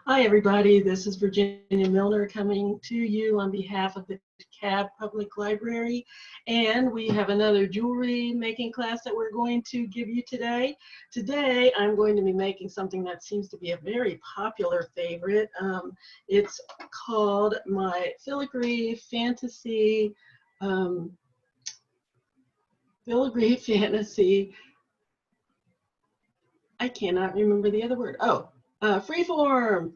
Hi, everybody. This is Virginia Milner coming to you on behalf of the DeKalb Public Library. And we have another jewelry making class that we're going to give you today. Today, I'm going to be making something that seems to be a very popular favorite. It's called my Filigree Fantasy. I cannot remember the other word. Freeform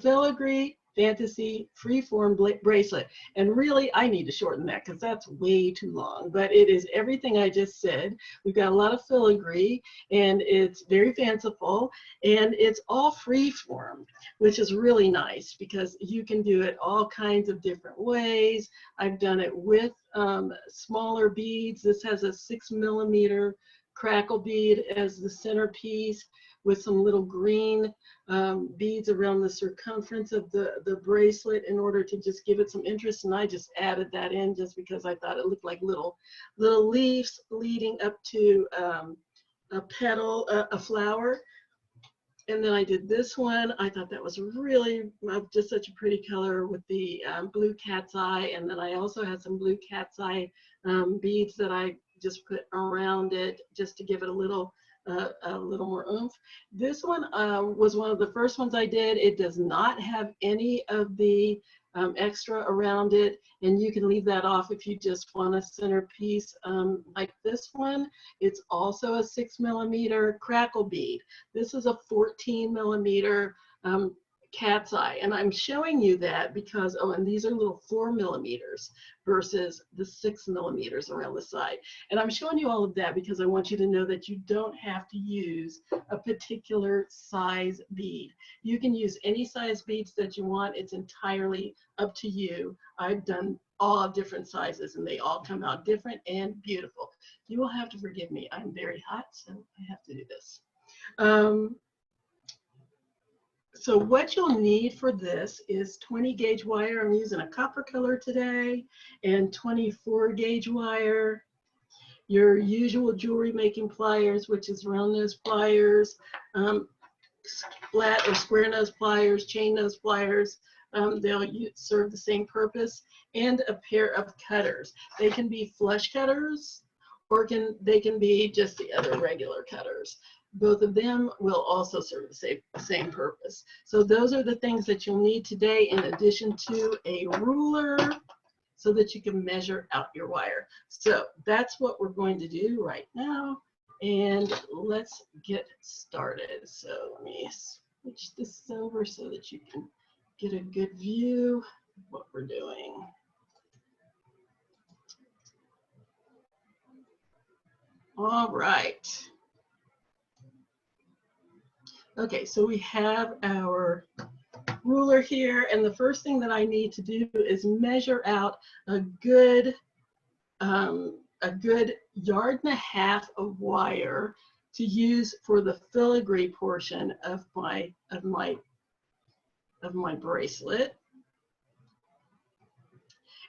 Filigree Fantasy Freeform Bracelet. And really, I need to shorten that because that's way too long. But it is everything I just said. We've got a lot of filigree, and it's very fanciful, and it's all freeform, which is really nice because you can do it all kinds of different ways. I've done it with smaller beads. This has a 6mm crackle bead as the centerpiece with some little green beads around the circumference of the bracelet in order to just give it some interest. And I just added that in just because I thought it looked like little leaves leading up to a petal, a flower. And then I did this one. I thought that was really just such a pretty color with the blue cat's eye. And then I also had some blue cat's eye beads that I just put around it just to give it a little more oomph. This one was one of the first ones I did. It does not have any of the extra around it, and you can leave that off if you just want a centerpiece like this one. It's also a 6mm crackle bead. This is a 14mm cat's eye, and I'm showing you that because, oh, and these are little 4mm versus the 6mm around the side. And I'm showing you all of that because I want you to know that you don't have to use a particular size bead. You can use any size beads that you want. It's entirely up to you. I've done all different sizes and they all come out different and beautiful. You will have to forgive me. I'm very hot, so I have to do this. So what you'll need for this is 20 gauge wire. I'm using a copper color today, and 24 gauge wire. Your usual jewelry making pliers, which is round nose pliers, flat or square nose pliers, chain nose pliers. They'll serve the same purpose, and a pair of cutters. They can be flush cutters, or they can be just the other regular cutters. Both of them will also serve the same purpose. So those are the things that you'll need today, in addition to a ruler so that you can measure out your wire. So that's what we're going to do right now. And let's get started. So let me switch this over so that you can get a good view of what we're doing. All right. Okay, so we have our ruler here, and the first thing that I need to do is measure out a good 1.5 yards of wire to use for the filigree portion of my bracelet,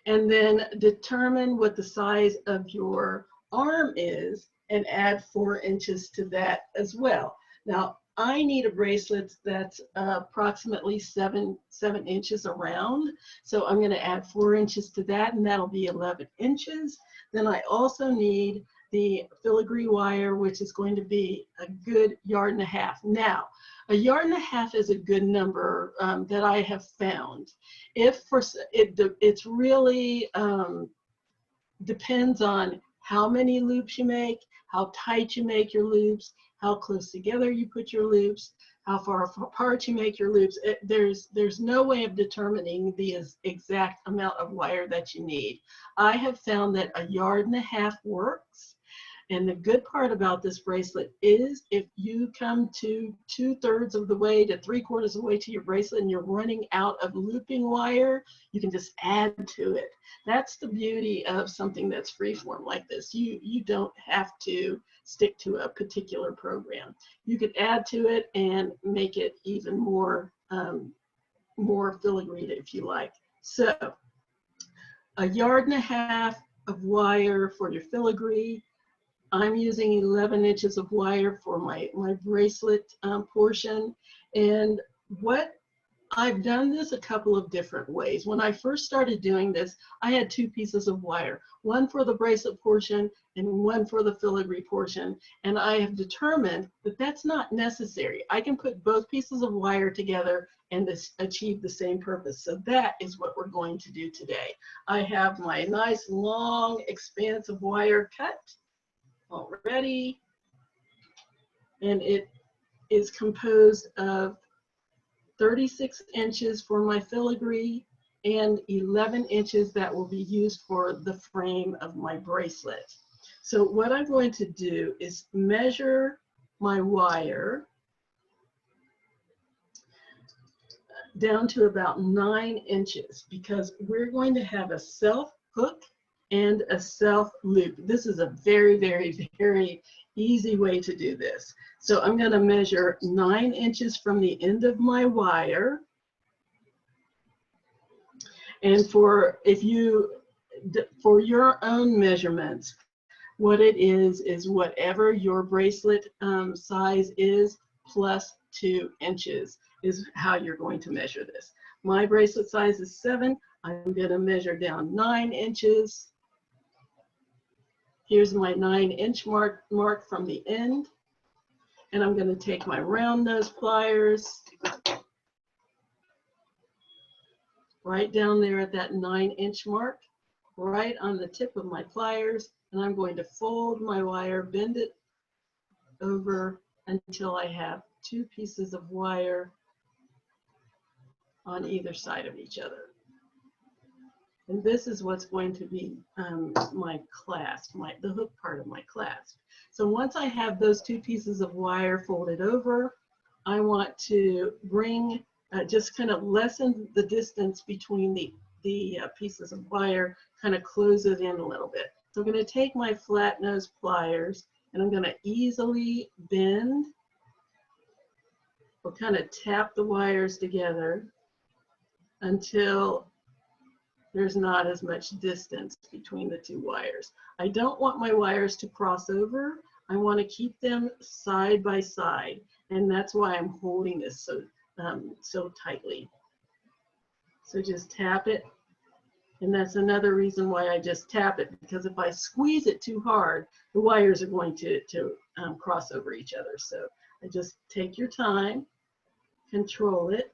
and then determine what the size of your arm is and add 4 inches to that as well. Now, I need a bracelet that's approximately 7 inches around. So I'm going to add 4 inches to that, and that'll be 11 inches. Then I also need the filigree wire, which is going to be a good 1.5 yards. Now, 1.5 yards is a good number that I have found. It's really depends on how many loops you make, how tight you make your loops, how close together you put your loops, how far apart you make your loops. There's no way of determining the exact amount of wire that you need. I have found that 1.5 yards works. And the good part about this bracelet is if you come to 2/3 of the way to 3/4 of the way to your bracelet and you're running out of looping wire, you can just add to it. That's the beauty of something that's freeform like this. You don't have to stick to a particular program. You could add to it and make it even more filigreed if you like. So 1.5 yards of wire for your filigree. I'm using 11 inches of wire for my bracelet portion. And what I've done this a couple of different ways. When I first started doing this, I had two pieces of wire, one for the bracelet portion and one for the filigree portion. And I have determined that that's not necessary. I can put both pieces of wire together and achieve the same purpose. So that is what we're going to do today. I have my nice long expanse of wire cut already, and it is composed of 36 inches for my filigree and 11 inches that will be used for the frame of my bracelet. So what I'm going to do is measure my wire down to about 9 inches because we're going to have a self hook and a self loop. This is a very, very, very easy way to do this. So I'm going to measure 9 inches from the end of my wire. And for your own measurements, what it is whatever your bracelet size is plus 2 inches is how you're going to measure this. My bracelet size is 7. I'm going to measure down 9 inches. Here's my 9-inch mark from the end. And I'm going to take my round nose pliers right down there at that 9-inch mark, right on the tip of my pliers. And I'm going to fold my wire, bend it over until I have 2 pieces of wire on either side of each other. And this is what's going to be my clasp, the hook part of my clasp. So once I have those 2 pieces of wire folded over, I want to bring, just kind of lessen the distance between the pieces of wire, kind of close it in a little bit. So I'm going to take my flat nose pliers and I'm going to easily bend or kind of tap the wires together until there's not as much distance between the 2 wires. I don't want my wires to cross over. I want to keep them side by side, and that's why I'm holding this so tightly. So just tap it, and that's another reason why I just tap it, because if I squeeze it too hard, the wires are going to cross over each other. So I just take your time, control it,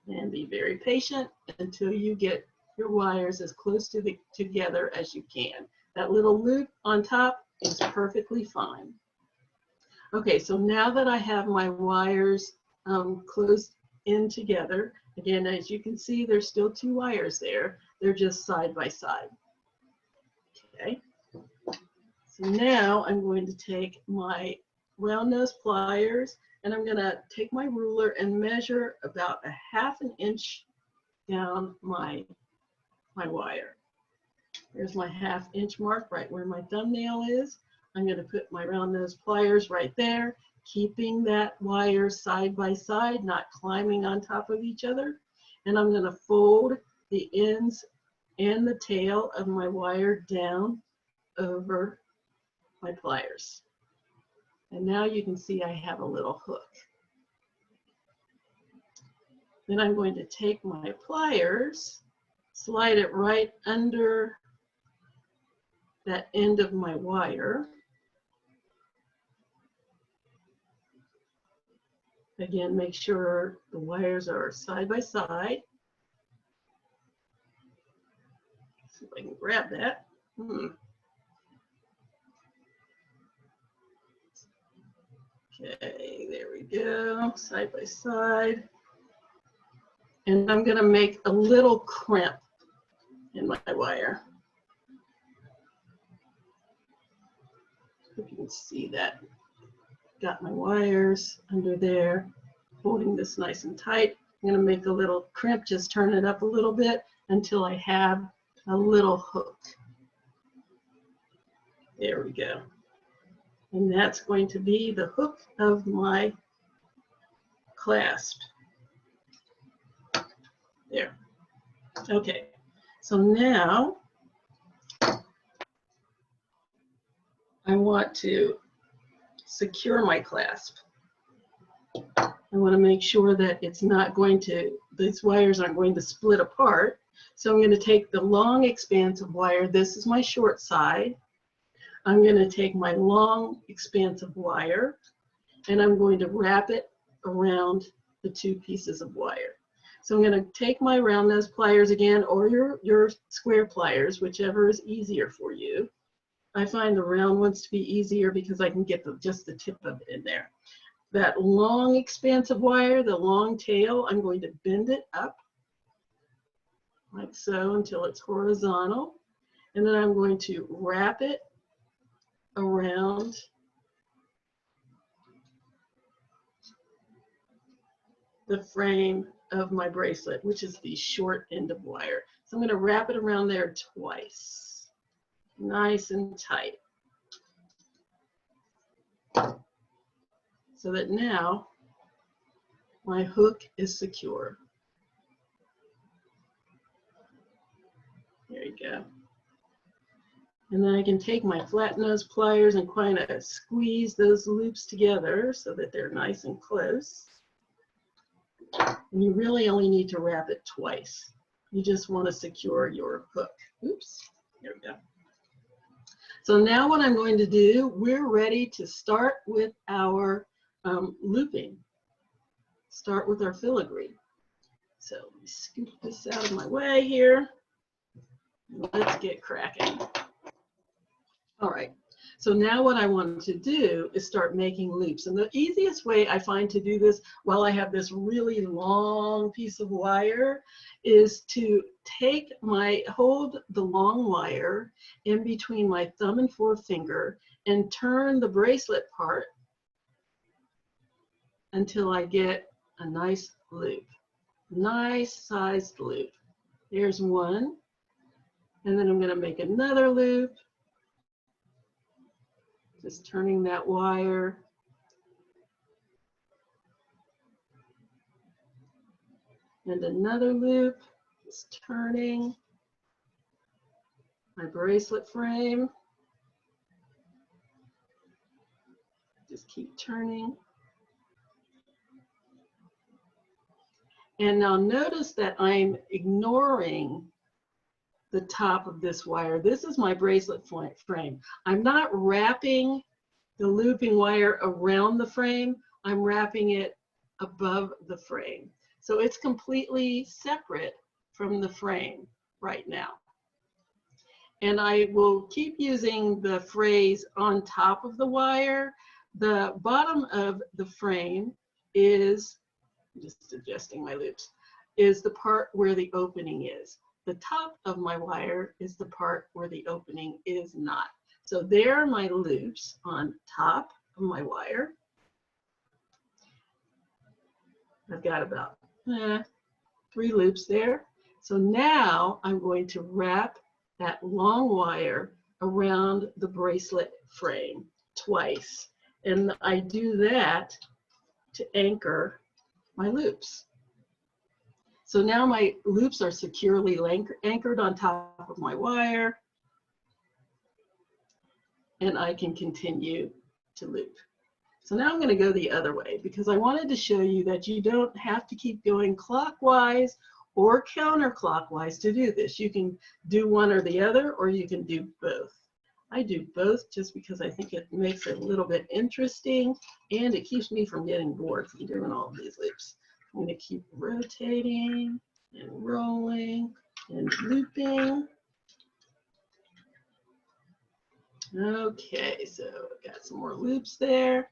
and be very patient until you get your wires as close together as you can. That little loop on top is perfectly fine. Okay, so now that I have my wires closed in together, again, as you can see, there's still 2 wires there. They're just side by side. Okay, so now I'm going to take my round nose pliers and I'm going to take my ruler and measure about a ½ inch down my wire. There's my ½ inch mark right where my thumbnail is. I'm going to put my round nose pliers right there, keeping that wire side by side, not climbing on top of each other. And I'm going to fold the ends and the tail of my wire down over my pliers. And now you can see I have a little hook. Then I'm going to take my pliers, slide it right under that end of my wire. Again, make sure the wires are side by side. See if I can grab that. Okay, there we go, side by side. And I'm going to make a little crimp in my wire. If you can see that. Got my wires under there, holding this nice and tight. I'm going to make a little crimp, just turn it up a little bit until I have a little hook. There we go. And that's going to be the hook of my clasp. There. Okay, so now I want to secure my clasp. I want to make sure that it's not going to, these wires aren't going to split apart. So I'm going to take the long expanse of wire. This is my short side. I'm going to take my long expanse of wire and I'm going to wrap it around the two pieces of wire. So I'm going to take my round nose pliers again, or your square pliers, whichever is easier for you. I find the round ones to be easier because I can get just the tip of it in there. That long expanse of wire, the long tail, I'm going to bend it up like so until it's horizontal. And then I'm going to wrap it around the frame of my bracelet, which is the short end of wire. So I'm going to wrap it around there twice, nice and tight, so that now my hook is secure. There you go. And then I can take my flat nose pliers and kind of squeeze those loops together so that they're nice and close. And you really only need to wrap it twice. You just want to secure your hook. Oops, there we go. So now what I'm going to do, we're ready to start with our looping. Start with our filigree. So let me scoop this out of my way here. Let's get cracking. All right, so now what I want to do is start making loops. And the easiest way I find to do this while I have this really long piece of wire is to hold the long wire in between my thumb and forefinger and turn the bracelet part until I get a nice loop, nice sized loop. There's one, and then I'm going to make another loop. Just turning that wire. And another loop, just turning my bracelet frame. Just keep turning. And now notice that I'm ignoring the top of this wire. This is my bracelet frame. I'm not wrapping the looping wire around the frame. I'm wrapping it above the frame. So it's completely separate from the frame right now. And I will keep using the phrase on top of the wire. The bottom of the frame is, just adjusting my loops, is the part where the opening is. The top of my wire is the part where the opening is not. So there are my loops on top of my wire. I've got about 3 loops there. So now I'm going to wrap that long wire around the bracelet frame twice. And I do that to anchor my loops. So now my loops are securely anchored on top of my wire, and I can continue to loop. So now I'm going to go the other way because I wanted to show you that you don't have to keep going clockwise or counterclockwise to do this. You can do one or the other, or you can do both. I do both just because I think it makes it a little bit interesting and it keeps me from getting bored from doing all of these loops. I'm going to keep rotating and rolling and looping. Okay, so I've got some more loops there.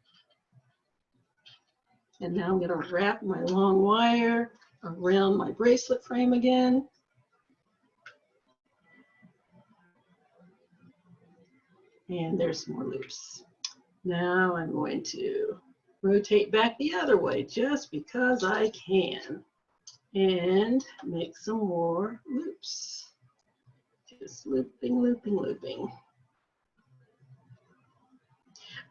And now I'm going to wrap my long wire around my bracelet frame again. And there's some more loops. Now I'm going to rotate back the other way just because I can and make some more loops. Just looping, looping, looping.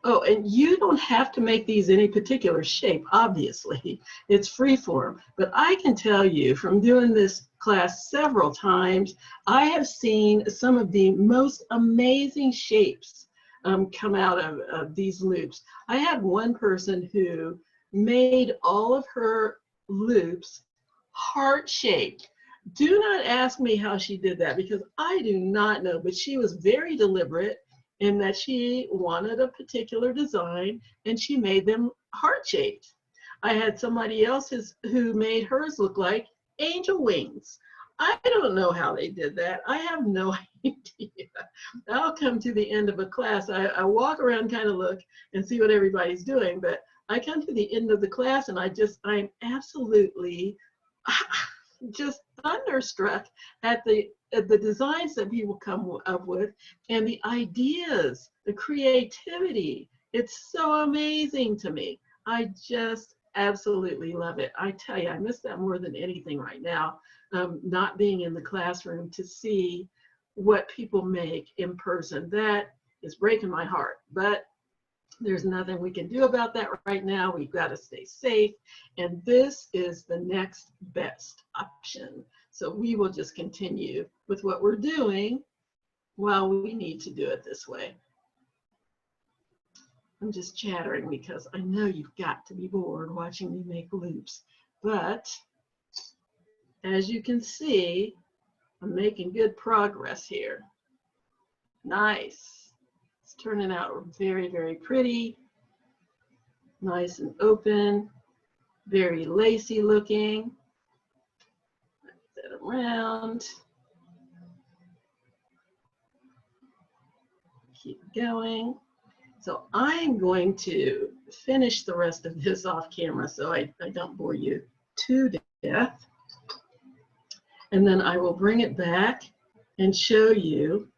Oh, and you don't have to make these any particular shape, obviously. It's freeform. But I can tell you from doing this class several times, I have seen some of the most amazing shapes come out of these loops. I had one person who made all of her loops heart-shaped. Do not ask me how she did that because I do not know, but she was very deliberate in that she wanted a particular design and she made them heart-shaped. I had somebody else who made hers look like angel wings. I don't know how they did that. I have no idea. I'll come to the end of a class. I walk around, kind of look and see what everybody's doing, but I come to the end of the class and I'm absolutely just thunderstruck at the designs that people come up with and the ideas, the creativity. It's so amazing to me. I just absolutely love it. I tell you, I miss that more than anything right now. Not being in the classroom to see what people make in person. That is breaking my heart, but there's nothing we can do about that right now. We've got to stay safe, and this is the next best option. So we will just continue with what we're doing while we need to do it this way. I'm just chattering because I know you've got to be bored watching me make loops, but as you can see, I'm making good progress here. Nice. It's turning out very, very pretty. Nice and open. Very lacy looking. Flip that around. Keep going. So I'm going to finish the rest of this off camera so I don't bore you to death. And then I will bring it back and show you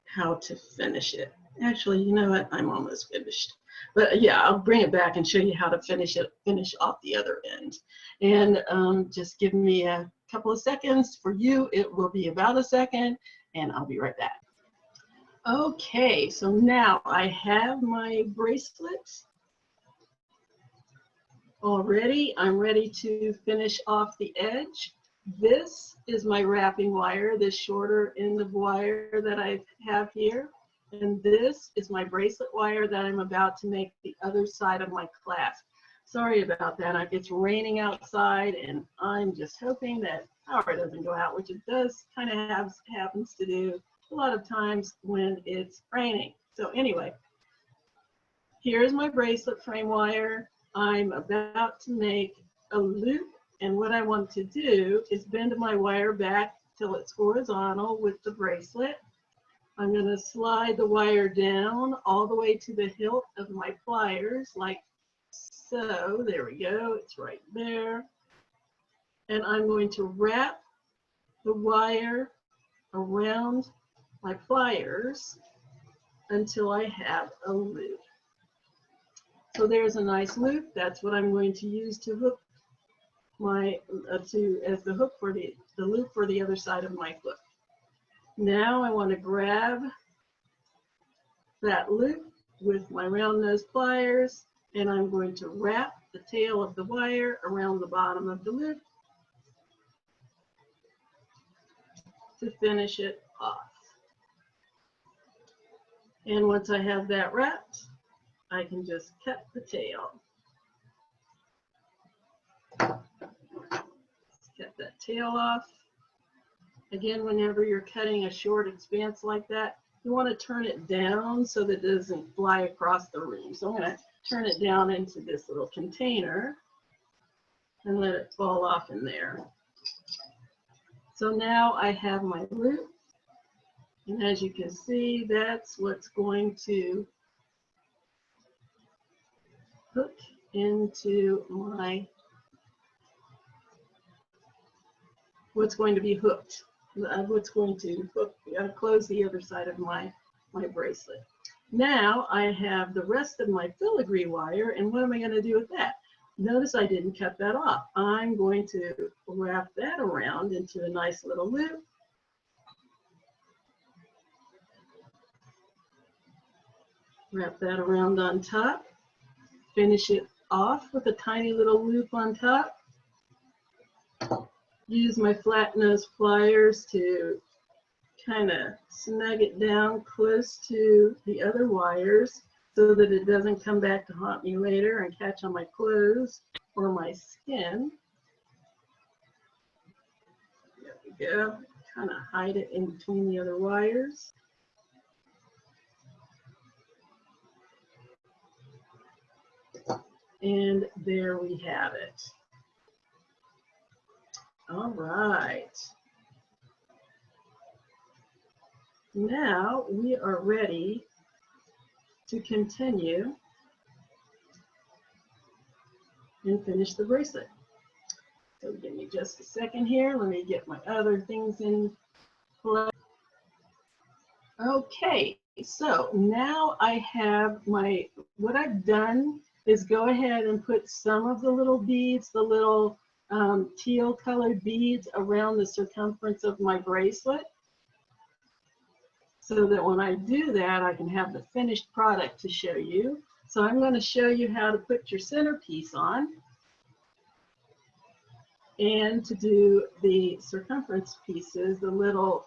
how to finish it. Actually, you know what? I'm almost finished. But yeah, I'll bring it back and show you how to finish off the other end. And just give me a couple of seconds. For you, it will be about a second, and I'll be right back. Okay, so now I have my bracelets already. I'm ready to finish off the edge. This is my wrapping wire, this shorter end of wire that I have here. And this is my bracelet wire that I'm about to make the other side of my clasp. Sorry about that. It's raining outside, and I'm just hoping that power doesn't go out, which it does kind of happens to do a lot of times when it's raining. So anyway, here's my bracelet frame wire. I'm about to make a loop. And what I want to do is bend my wire back till it's horizontal with the bracelet. I'm going to slide the wire down all the way to the hilt of my pliers, like so. There we go. It's right there. And I'm going to wrap the wire around my pliers until I have a loop. So there's a nice loop. That's what I'm going to use to hook my as the hook for the loop for the other side of my hook. Now I want to grab that loop with my round nose pliers, and I'm going to wrap the tail of the wire around the bottom of the loop to finish it off. And once I have that wrapped, I can just cut the tail. Cut that tail off. Again, whenever you're cutting a short expanse like that, you want to turn it down so that it doesn't fly across the room. So I'm going to turn it down into this little container and let it fall off in there. So now I have my loop, and as you can see, that's what's going to hook into my what's going to be hooked. What's going to hook, close the other side of my bracelet. Now I have the rest of my filigree wire, and what am I going to do with that? Notice I didn't cut that off. I'm going to wrap that around into a nice little loop. Wrap that around on top. Finish it off with a tiny little loop on top. Use my flat nose pliers to kind of snug it down close to the other wires. so that it doesn't come back to haunt me later and catch on my clothes or my skin. There we go. Kind of hide it in between the other wires. And there we have it. All right. Now we are ready to continue and finish the bracelet. So give me just a second here. Let me get my other things in place. Okay, so now I have what I've done is go ahead and put some of the little beads, the little teal colored beads around the circumference of my bracelet, so that when I do that, I can have the finished product to show you. So I'm going to show you how to put your centerpiece on and to do the circumference pieces, the little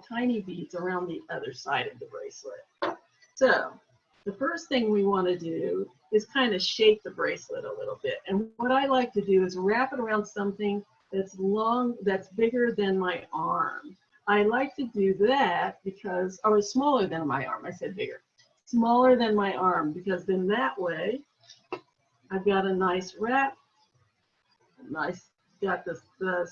tiny beads around the other side of the bracelet. So the first thing we want to do is kind of shape the bracelet a little bit. And what I like to do is wrap it around something that's long, that's bigger than my arm. I like to do that because, or smaller than my arm, I said bigger. Smaller than my arm, because then that way I've got a nice wrap, got the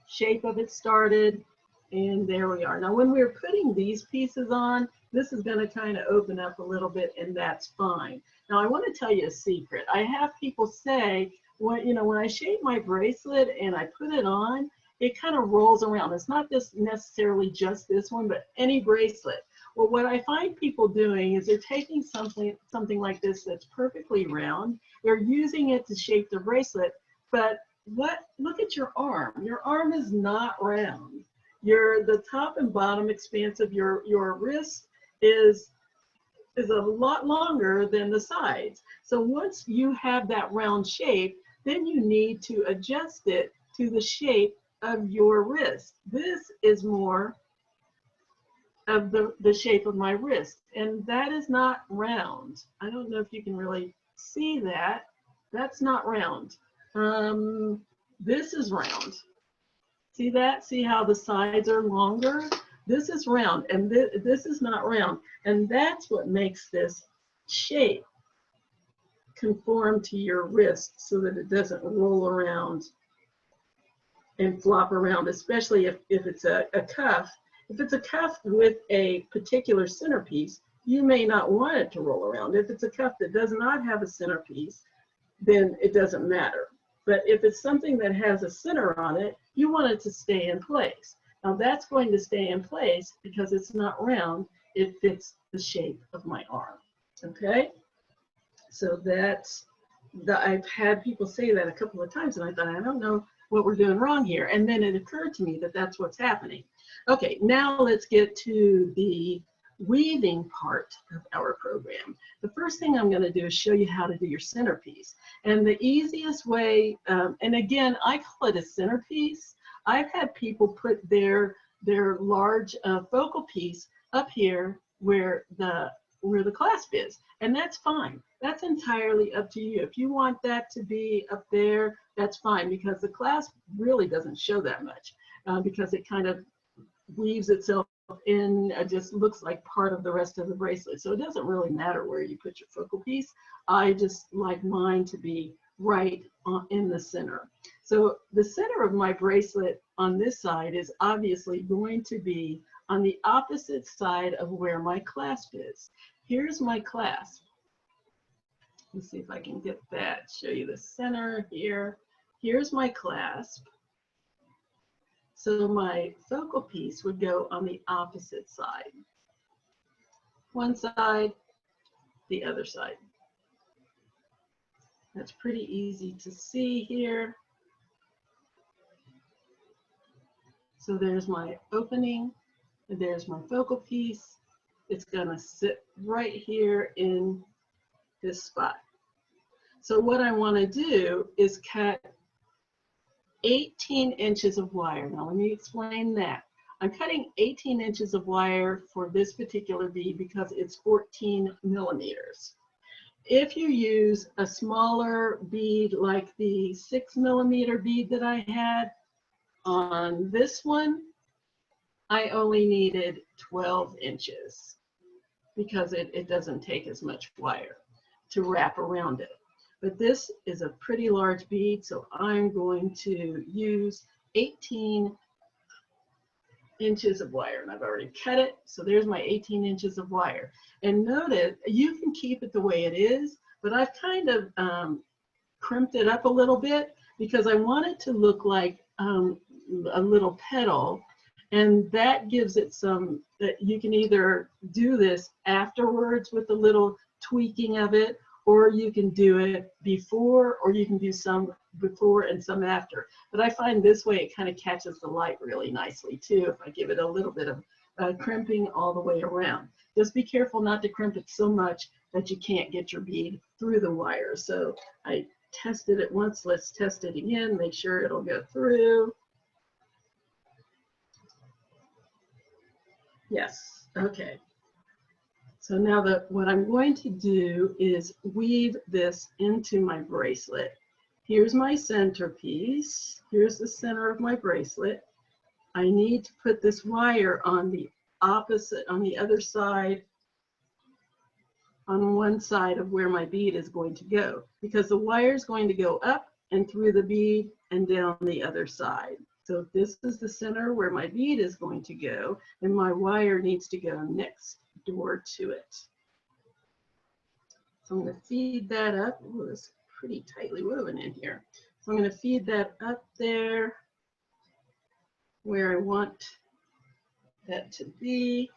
shape of it started, and there we are. Now when we're putting these pieces on, this is going to kind of open up a little bit, and that's fine. Now I want to tell you a secret. I have people say, when I shape my bracelet and I put it on, it kind of rolls around. It's not necessarily just this one, but any bracelet. Well, what I find people doing is they're taking something like this that's perfectly round. They're using it to shape the bracelet, but look at your arm. Your arm is not round. The top and bottom expanse of your wrist is a lot longer than the sides. So once you have that round shape, then you need to adjust it to the shape of your wrist. This is more of the shape of my wrist, and that is not round. I don't know if you can really see that. That's not round. This is round. See that? See how the sides are longer? This is round, and this is not round. And that's what makes this shape conform to your wrist so that it doesn't roll around and flop around, especially if it's a cuff. If it's a cuff with a particular centerpiece, you may not want it to roll around. If it's a cuff that does not have a centerpiece, then it doesn't matter. But if it's something that has a center on it, you want it to stay in place. Now that's going to stay in place because it's not round. It fits the shape of my arm, okay? So I've had people say that a couple of times, and I thought, I don't know what we're doing wrong here. And then it occurred to me that that's what's happening. Okay, now let's get to the weaving part of our program. The first thing I'm going to do is show you how to do your centerpiece. And the easiest way, and again, I call it a centerpiece. I've had people put their large focal piece up here where the clasp is, and that's fine. That's entirely up to you. If you want that to be up there, that's fine, because the clasp really doesn't show that much because it kind of weaves itself in, it just looks like part of the rest of the bracelet. So it doesn't really matter where you put your focal piece. I just like mine to be right in the center. So the center of my bracelet on this side is obviously going to be on the opposite side of where my clasp is. Here's my clasp. Let's see if I can get that, show you the center here. Here's my clasp. So my focal piece would go on the opposite side. One side, the other side. That's pretty easy to see here. So there's my opening, and there's my focal piece. It's gonna sit right here in this spot. So what I wanna do is cut 18 inches of wire. Now let me explain that. I'm cutting 18 inches of wire for this particular bead because it's 14 millimeters. If you use a smaller bead like the 6mm bead that I had on this one, I only needed 12 inches because it doesn't take as much wire to wrap around it. But this is a pretty large bead, so I'm going to use 18 inches of wire, and I've already cut it, so there's my 18 inches of wire. And notice, you can keep it the way it is, but I've kind of crimped it up a little bit because I want it to look like a little petal, and that gives it some, that you can either do this afterwards with a little tweaking of it, or you can do it before, or you can do some before and some after. But I find this way it kind of catches the light really nicely too, if I give it a little bit of crimping all the way around. Just be careful not to crimp it so much that you can't get your bead through the wire. So I tested it once, let's test it again, make sure it'll go through. Yes, okay. So now what I'm going to do is weave this into my bracelet. Here's my centerpiece. Here's the center of my bracelet. I need to put this wire on the opposite, on the other side, on one side of where my bead is going to go, because the wire is going to go up and through the bead and down the other side. So this is the center where my bead is going to go, and my wire needs to go next door to it. So I'm going to feed that up. Oh, it's pretty tightly woven in here. So I'm going to feed that up there where I want that to be.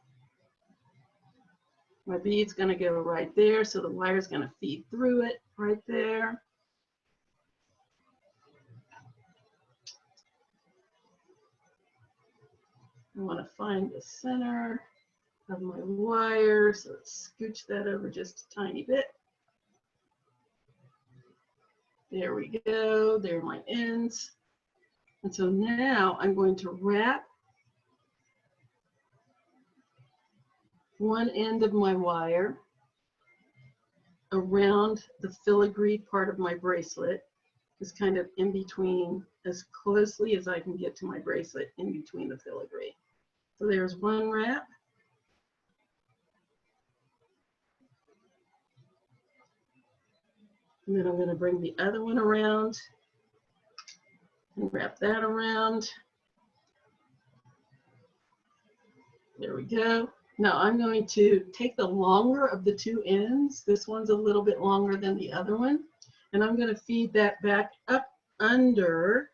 My bead's going to go right there, so the wire's going to feed through it right there. I want to find the center of my wire, so let's scooch that over just a tiny bit. There we go, there are my ends. And so now I'm going to wrap one end of my wire around the filigree part of my bracelet, just kind of in between, as closely as I can get to my bracelet, in between the filigree. So there's one wrap. And then I'm going to bring the other one around and wrap that around. There we go. Now I'm going to take the longer of the two ends. This one's a little bit longer than the other one. And I'm going to feed that back up under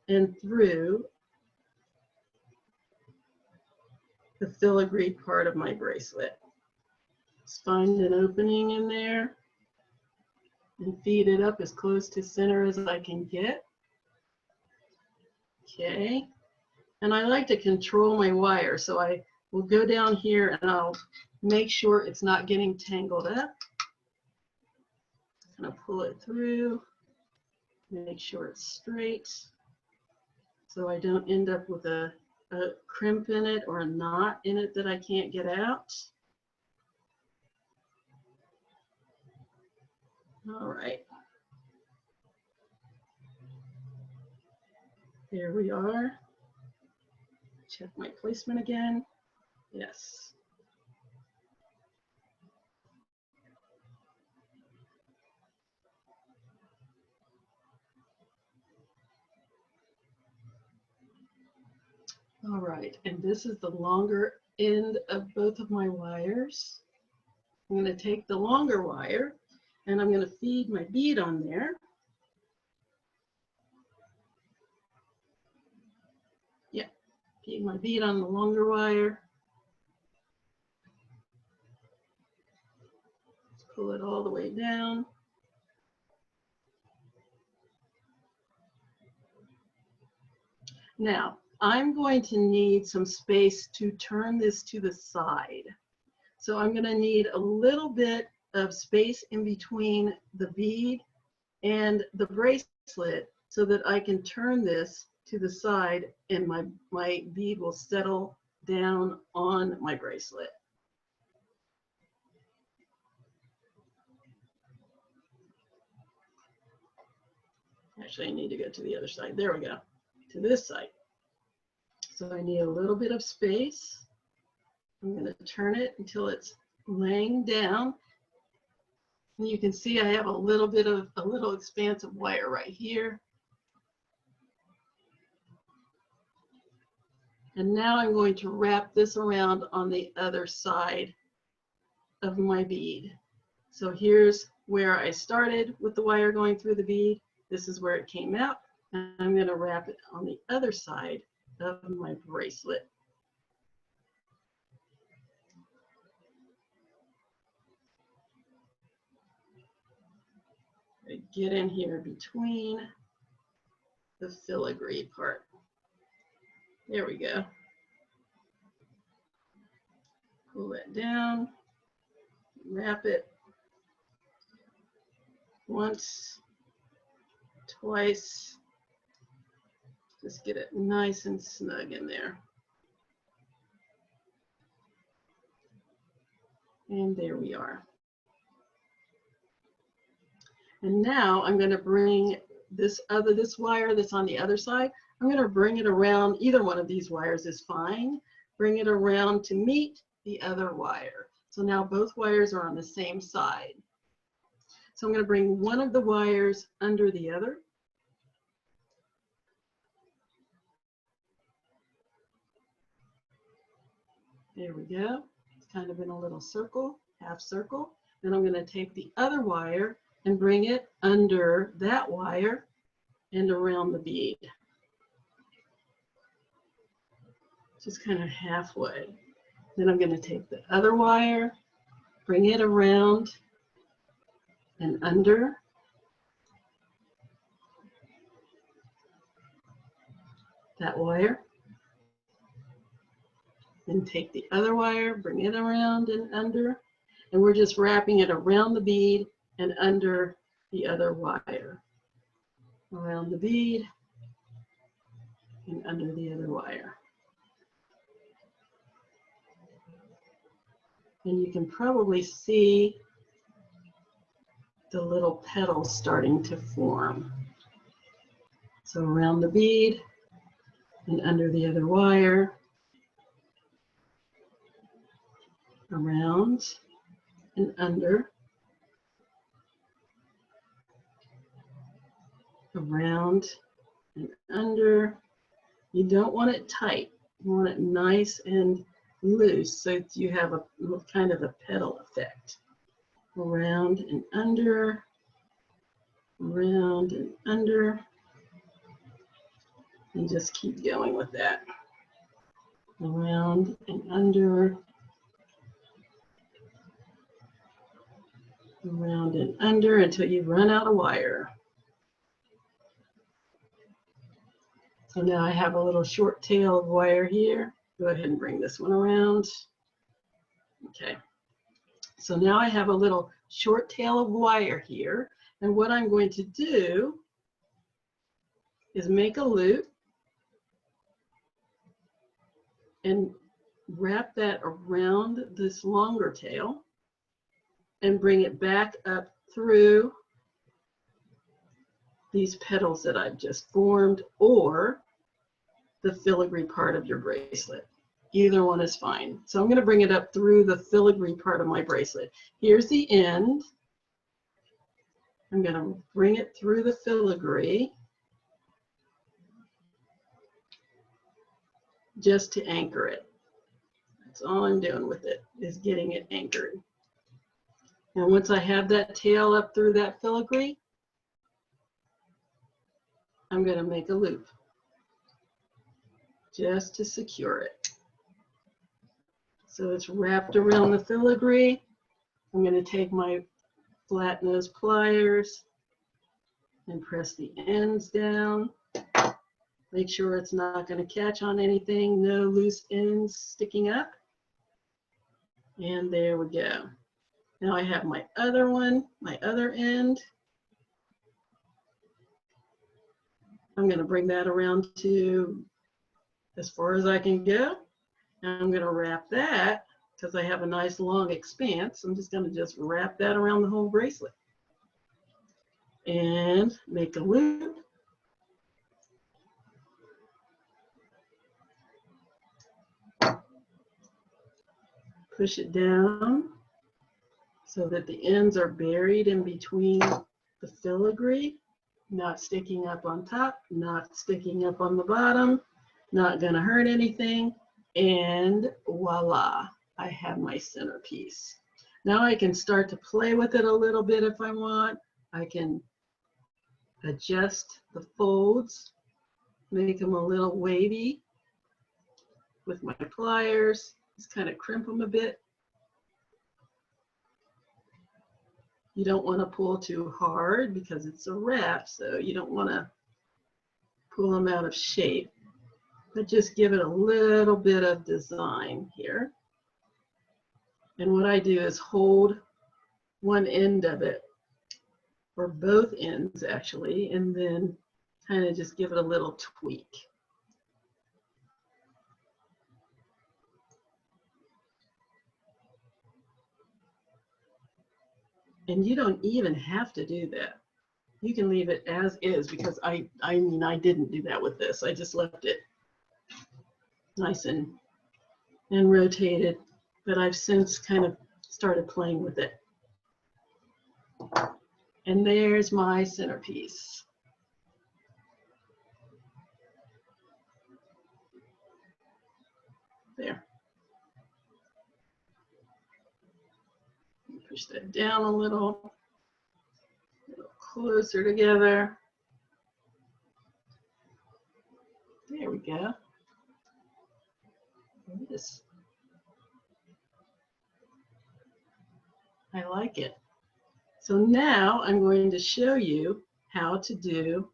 and through the filigree part of my bracelet. Just find an opening in there and feed it up as close to center as I can get. Okay. And I like to control my wire, so I will go down here and I'll make sure it's not getting tangled up. And I'll pull it through, make sure it's straight, so I don't end up with a crimp in it or a knot in it that I can't get out. All right. There we are. Check my placement again. Yes. All right, and this is the longer end of both of my wires. I'm going to take the longer wire and I'm going to feed my bead on there. Yeah, feed my bead on the longer wire. Let's pull it all the way down. Now, I'm going to need some space to turn this to the side. So I'm going to need a little bit of space in between the bead and the bracelet so that I can turn this to the side, and my bead will settle down on my bracelet. Actually, I need to go to the other side. There we go, to this side. So I need a little bit of space. I'm going to turn it until it's laying down. And you can see I have a little expanse of wire right here. And now I'm going to wrap this around on the other side of my bead. So here's where I started with the wire going through the bead. This is where it came out. And I'm going to wrap it on the other side of my bracelet. I get in here between the filigree part. There we go. Pull that down, wrap it once, twice. Just get it nice and snug in there. And there we are. And now I'm going to bring this wire that's on the other side, I'm going to bring it around. Either one of these wires is fine. Bring it around to meet the other wire. So now both wires are on the same side. So I'm going to bring one of the wires under the other. There we go. It's kind of in a little circle, half circle. Then I'm going to take the other wire and bring it under that wire and around the bead. Just kind of halfway. Then I'm going to take the other wire, bring it around and under. That wire. Then take the other wire, bring it around and under. And we're just wrapping it around the bead and under the other wire. Around the bead and under the other wire. And you can probably see the little petals starting to form. So around the bead and under the other wire, around and under, around and under. You don't want it tight. You want it nice and loose so that you have a kind of a petal effect. Around and under, around and under, and just keep going with that. Around and under, around and under until you run out of wire. So now I have a little short tail of wire here. Go ahead and bring this one around. Okay. So now I have a little short tail of wire here. And what I'm going to do is make a loop and wrap that around this longer tail and bring it back up through these petals that I've just formed, or the filigree part of your bracelet. Either one is fine. So I'm going to bring it up through the filigree part of my bracelet. Here's the end. I'm going to bring it through the filigree just to anchor it. That's all I'm doing with it, is getting it anchored. And once I have that tail up through that filigree, I'm going to make a loop just to secure it. So it's wrapped around the filigree. I'm going to take my flat nose pliers and press the ends down. Make sure it's not going to catch on anything, no loose ends sticking up. And there we go. Now I have my other one, my other end. I'm going to bring that around to as far as I can go. And I'm going to wrap that, because I have a nice long expanse. I'm just going to just wrap that around the whole bracelet and make a loop. Push it down so that the ends are buried in between the filigree, not sticking up on top, not sticking up on the bottom, not going to hurt anything. And voila, I have my centerpiece. Now I can start to play with it a little bit if I want. I can adjust the folds, make them a little wavy with my pliers, just kind of crimp them a bit. You don't want to pull too hard because it's a wrap, so you don't want to pull them out of shape, but just give it a little bit of design here. And what I do is hold one end of it, or both ends actually, and then kind of just give it a little tweak. And you don't even have to do that. You can leave it as is, because I mean, I didn't do that with this. I just left it nice and rotated, but I've since kind of started playing with it. And there's my centerpiece. There. Push that down a little closer together. There we go. This. I like it. So now I'm going to show you how to do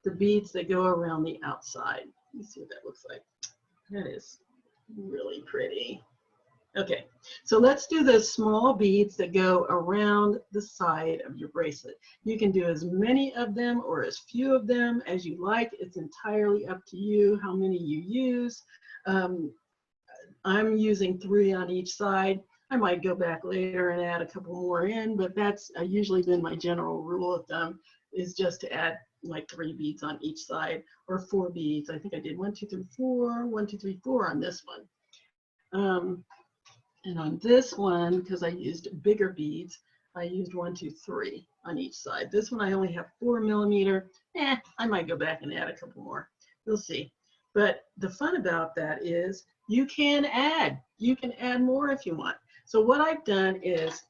the beads that go around the outside. Let me see what that looks like. That is really pretty. Okay, so let's do the small beads that go around the side of your bracelet. You can do as many of them or as few of them as you like. It's entirely up to you how many you use. I'm using 3 on each side. I might go back later and add a couple more in, but that's usually been my general rule of thumb, is just to add like 3 beads on each side, or 4 beads. I think I did 1, 2, 3, 4, 1, 2, 3, 4 on this one. And on this one, because I used bigger beads, I used 1, 2, 3 on each side. This one I only have 4 millimeter. I might go back and add a couple more. We'll see. But the fun about that is you can add. You can add more if you want. So what I've done is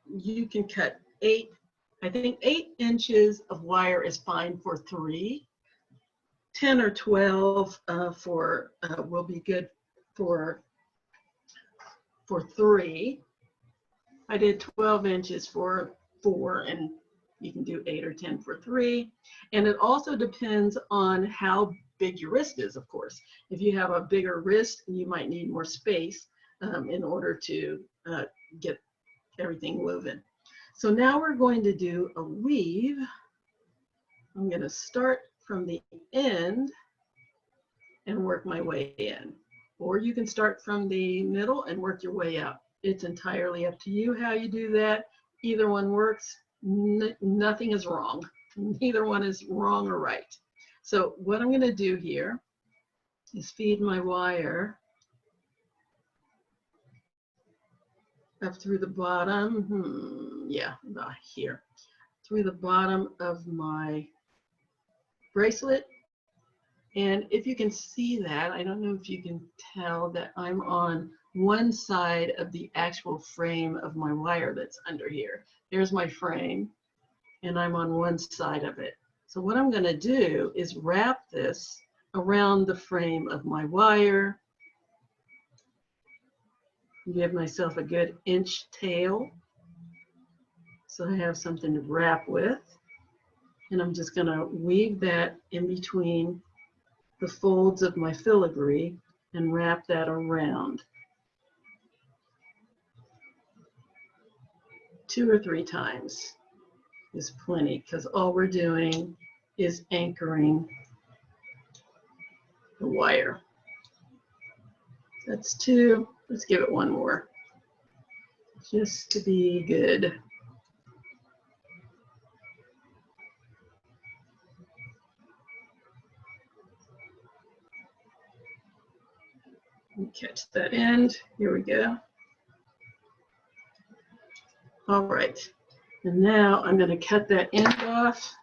you can cut 8, I think 8 inches of wire is fine for 3. 10 or 12 will be good for 3. I did 12 inches for 4, and you can do 8 or 10 for 3. And it also depends on how big your wrist is, of course. If you have a bigger wrist, you might need more space in order to get everything woven. So now we're going to do a weave. I'm going to start from the end and work my way in. Or you can start from the middle and work your way up. It's entirely up to you how you do that. Either one works. Nothing is wrong. Neither one is wrong or right. So what I'm going to do here is feed my wire up through the bottom. Yeah, about here. Through the bottom of my bracelet. And if you can see that, I don't know if you can tell that I'm on one side of the actual frame of my wire that's under here. There's my frame, and I'm on one side of it. So what I'm going to do is wrap this around the frame of my wire, give myself a good inch tail so I have something to wrap with. And I'm just going to weave that in between the folds of my filigree and wrap that around 2 or 3 times. is plenty, because all we're doing is anchoring the wire. That's 2. Let's give it 1 more, just to be good. Catch that end. Here we go. All right. And now I'm going to cut that end off.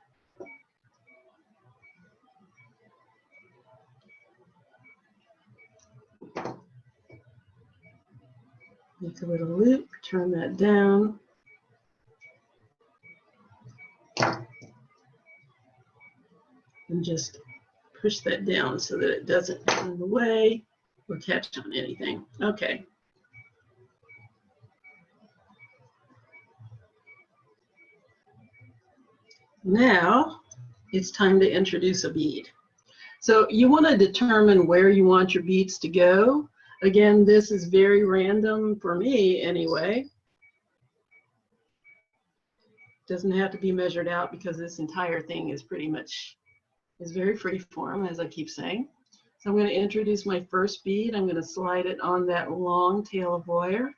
Make a little loop, turn that down. And just push that down so that it doesn't get in the way or catch on anything. Okay. Now it's time to introduce a bead. So you want to determine where you want your beads to go. Again, this is very random for me anyway. Doesn't have to be measured out because this entire thing is pretty much, is very free form, as I keep saying. So I'm going to introduce my first bead. I'm going to slide it on that long tail of wire.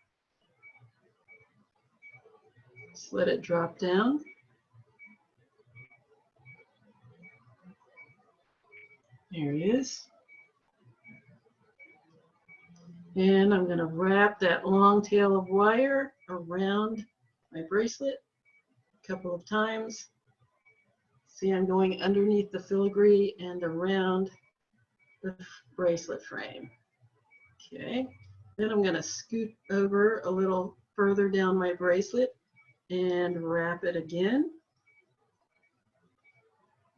Just let it drop down. There it is. And I'm going to wrap that long tail of wire around my bracelet a couple of times. See, I'm going underneath the filigree and around the bracelet frame. Okay. Then I'm going to scoot over a little further down my bracelet and wrap it again.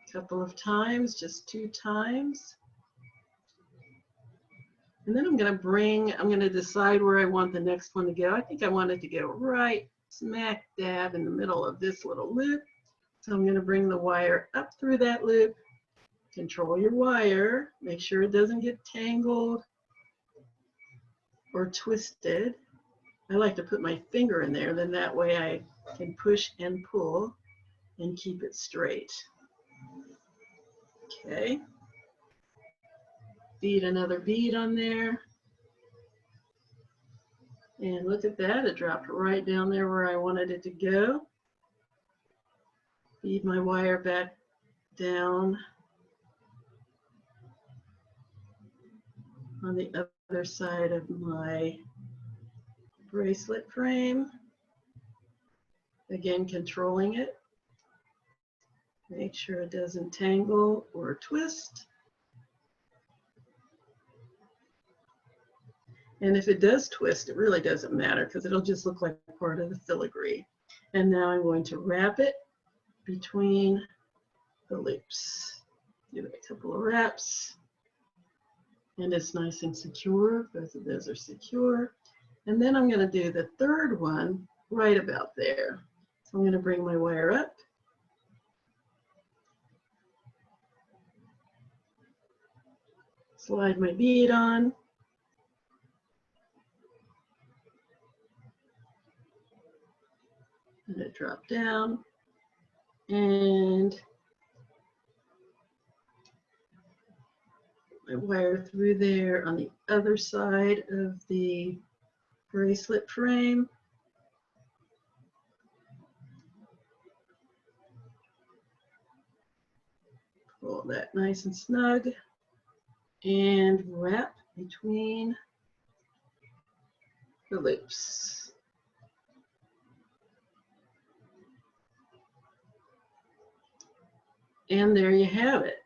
A couple of times, just 2 times. And then I'm going to decide where I want the next one to go. I think I want it to go right smack dab in the middle of this little loop. So I'm going to bring the wire up through that loop. Control your wire. Make sure it doesn't get tangled or twisted. I like to put my finger in there, then that way I can push and pull and keep it straight. Okay. Bead another bead on there. And look at that, it dropped right down there where I wanted it to go. Feed my wire back down on the other side of my bracelet frame. Again, controlling it. Make sure it doesn't tangle or twist. And if it does twist, it really doesn't matter because it'll just look like part of the filigree. And now I'm going to wrap it between the loops. Give it a couple of wraps. And it's nice and secure. Both of those are secure. And then I'm going to do the third one right about there. So I'm going to bring my wire up. Slide my bead on. Let it drop down. And I wire through there on the other side of the bracelet frame. Pull that nice and snug and wrap between the loops. And there you have it.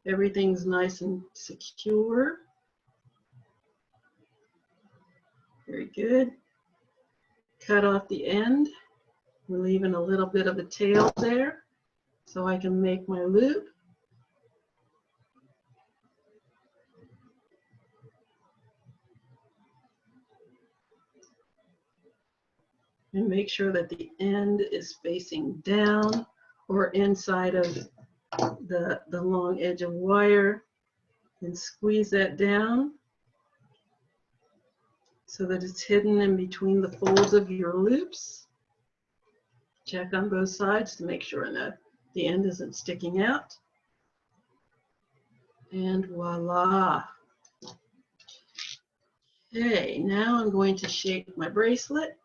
Everything's nice and secure. Very good. Cut off the end. We're leaving a little bit of a tail there so I can make my loop. And make sure that the end is facing down or inside of the long edge of wire, and squeeze that down so that it's hidden in between the folds of your loops. Check on both sides to make sure that the end isn't sticking out. And voila. Okay, now I'm going to shape my bracelet.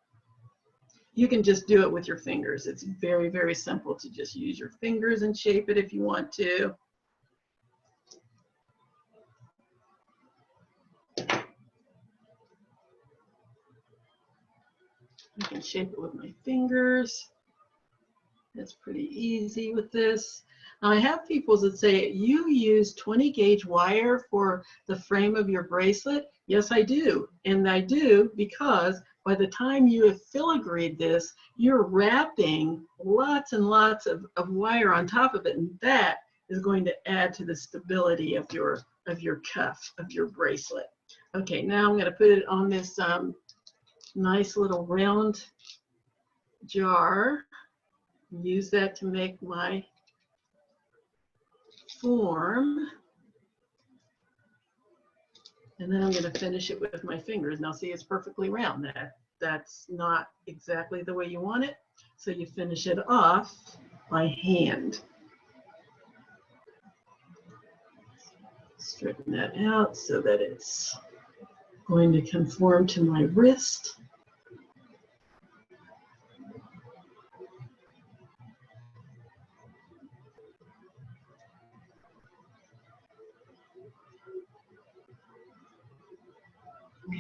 You can just do it with your fingers. It's very, very simple to just use your fingers and shape it if you want to. I can shape it with my fingers. That's pretty easy with this. Now I have people that say, you use 20 gauge wire for the frame of your bracelet. Yes, I do. And I do because by the time you have filigreed this, you're wrapping lots and lots of wire on top of it. And that is going to add to the stability of your cuff, of your bracelet. Okay, now I'm going to put it on this nice little round jar. Use that to make my form. And then I'm going to finish it with my fingers. Now see, it's perfectly round. That's not exactly the way you want it. So you finish it off by hand. Straighten that out so that it's going to conform to my wrist.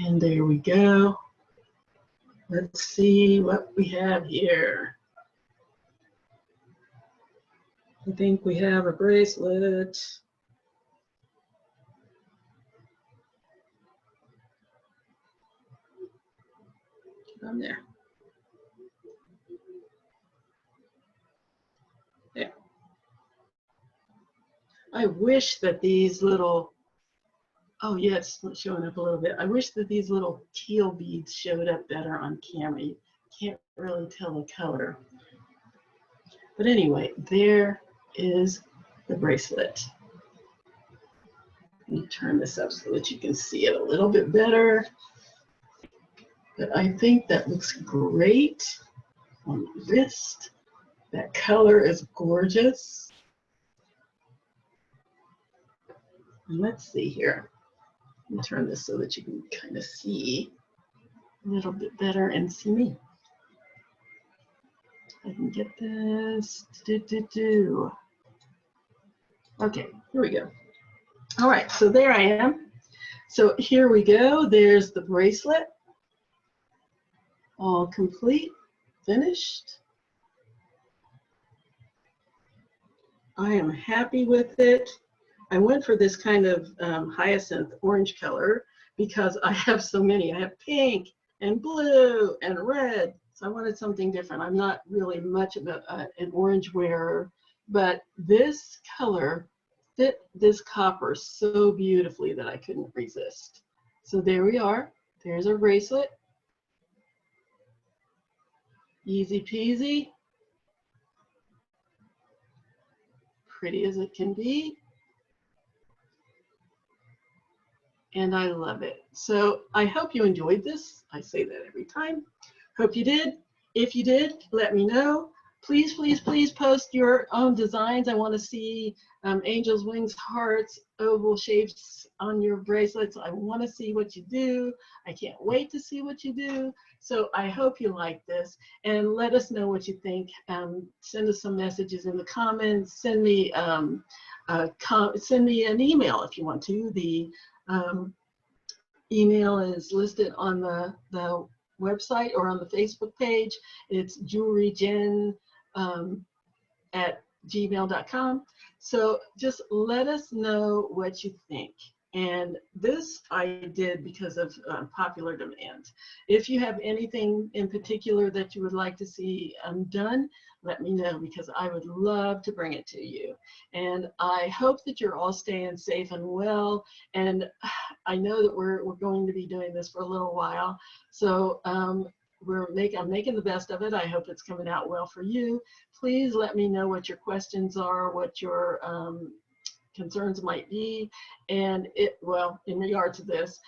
And there we go. Let's see what we have here. I think we have a bracelet. On there. There. I wish that these little, oh yeah, it's showing up a little bit. I wish that these little teal beads showed up better on camera. You can't really tell the color. But anyway, there is the bracelet. Let me turn this up so that you can see it a little bit better. But I think that looks great on the wrist. That color is gorgeous. And let's see here. Let me turn this so that you can kind of see a little bit better and see me. I can get this. Okay, here we go. All right, so there I am. So here we go. There's the bracelet. All complete, finished. I am happy with it. I went for this kind of hyacinth orange color because I have so many. I have pink and blue and red. So I wanted something different. I'm not really much of an orange wearer, but this color fit this copper so beautifully that I couldn't resist. So there we are. There's our bracelet. Easy peasy. Pretty as it can be. And I love it. So I hope you enjoyed this. I say that every time. Hope you did. If you did, let me know. Please, please, please post your own designs. I want to see angels, wings, hearts, oval shapes on your bracelets. I want to see what you do. I can't wait to see what you do. So I hope you like this and let us know what you think. Send us some messages in the comments. Send me an email if you want to. The email is listed on the website or on the Facebook page. It's jewelryjen@gmail.com. So just let us know what you think. And this I did because of popular demand. If you have anything in particular that you would like to see done, let me know because I would love to bring it to you. And I hope that you're all staying safe and well. And I know that we're going to be doing this for a little while. So I'm making the best of it. I hope it's coming out well for you. Please let me know what your questions are, what your concerns might be, and in regard to this,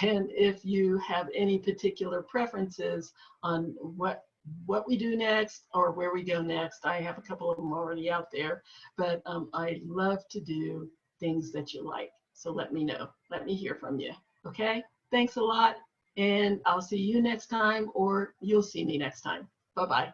and if you have any particular preferences on what what we do next or where we go next. I have a couple of them already out there, but I love to do things that you like. So let me know. Let me hear from you. Okay? Thanks a lot. And I'll see you next time, or you'll see me next time. Bye-bye.